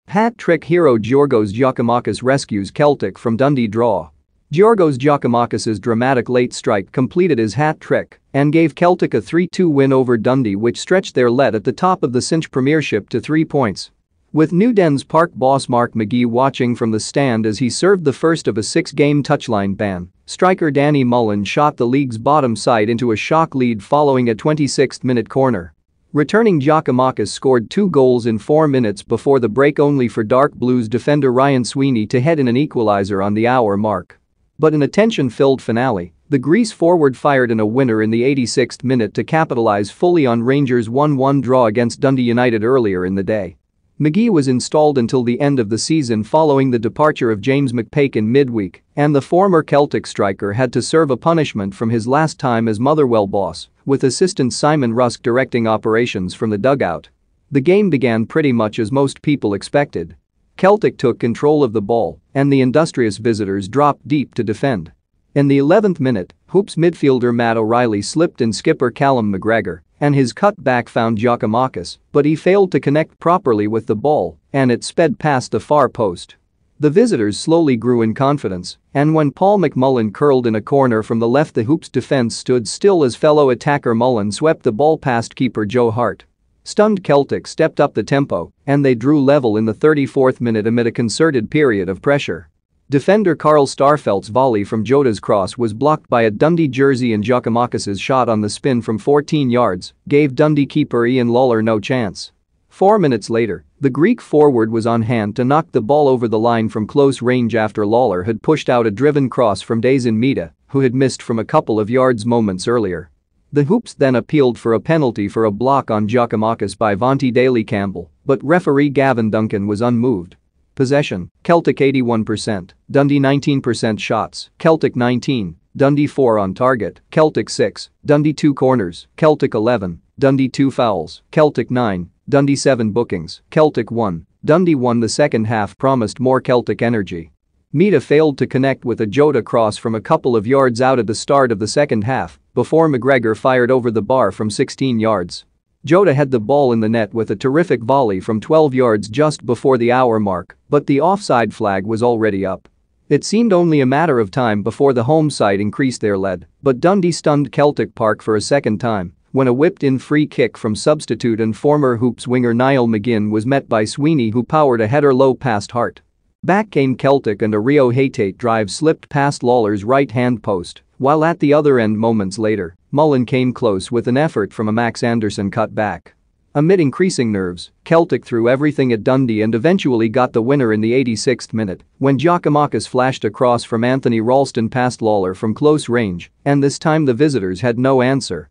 Hat-trick hero Giorgos Giakoumakis rescues Celtic from Dundee draw. Giorgos Giakoumakis' dramatic late strike completed his hat-trick and gave Celtic a 3-2 win over Dundee, which stretched their lead at the top of the Cinch Premiership to 3 points. With Newden's Park boss Mark McGee watching from the stand as he served the first of a 6-game touchline ban, striker Danny Mullen shot the league's bottom side into a shock lead following a 26th-minute corner. Returning Giakoumakis scored 2 goals in 4 minutes before the break, only for Dark Blues defender Ryan Sweeney to head in an equaliser on the hour mark. But in a tension-filled finale, the Greece forward fired in a winner in the 86th minute to capitalise fully on Rangers' 1-1 draw against Dundee United earlier in the day. McGee was installed until the end of the season following the departure of James McPake in midweek, and the former Celtic striker had to serve a punishment from his last time as Motherwell boss, with assistant Simon Rusk directing operations from the dugout. The game began pretty much as most people expected. Celtic took control of the ball, and the industrious visitors dropped deep to defend. In the 11th minute, Hoops midfielder Matt O'Reilly slipped in skipper Callum McGregor, and his cutback found Giakoumakis, but he failed to connect properly with the ball, and it sped past the far post. The visitors slowly grew in confidence, and when Paul McMullen curled in a corner from the left, the Hoops defense stood still as fellow attacker Mullen swept the ball past keeper Joe Hart. Stunned Celtic stepped up the tempo, and they drew level in the 34th minute amid a concerted period of pressure. Defender Carl Starfelt's volley from Jota's cross was blocked by a Dundee jersey, and Giakoumakis' shot on the spin from 14 yards gave Dundee keeper Ian Lawler no chance. 4 minutes later, the Greek forward was on hand to knock the ball over the line from close range after Lawler had pushed out a driven cross from Daizen Mida, who had missed from a couple of yards moments earlier. The Hoops then appealed for a penalty for a block on Giakoumakis by Vontae Daly-Campbell, but referee Gavin Duncan was unmoved. Possession: Celtic 81%, Dundee 19% shots, Celtic 19, Dundee 4 on target, Celtic 6, Dundee 2 corners, Celtic 11, Dundee 2 fouls, Celtic 9, Dundee 7 bookings, Celtic 1, Dundee 1. The second half promised more Celtic energy. Mida failed to connect with a Jota cross from a couple of yards out at the start of the second half before McGregor fired over the bar from 16 yards. Jota had the ball in the net with a terrific volley from 12 yards just before the hour mark, but the offside flag was already up. It seemed only a matter of time before the home side increased their lead, but Dundee stunned Celtic Park for a second time when a whipped-in free kick from substitute and former Hoops winger Niall McGinn was met by Sweeney, who powered a header low past Hart. Back came Celtic, and a Rio Hatate drive slipped past Lawler's right-hand post, while at the other end moments later, Mullen came close with an effort from a Max Anderson cutback. Amid increasing nerves, Celtic threw everything at Dundee and eventually got the winner in the 86th minute when Giakoumakis flashed a cross from Anthony Ralston past Lawler from close range, and this time the visitors had no answer.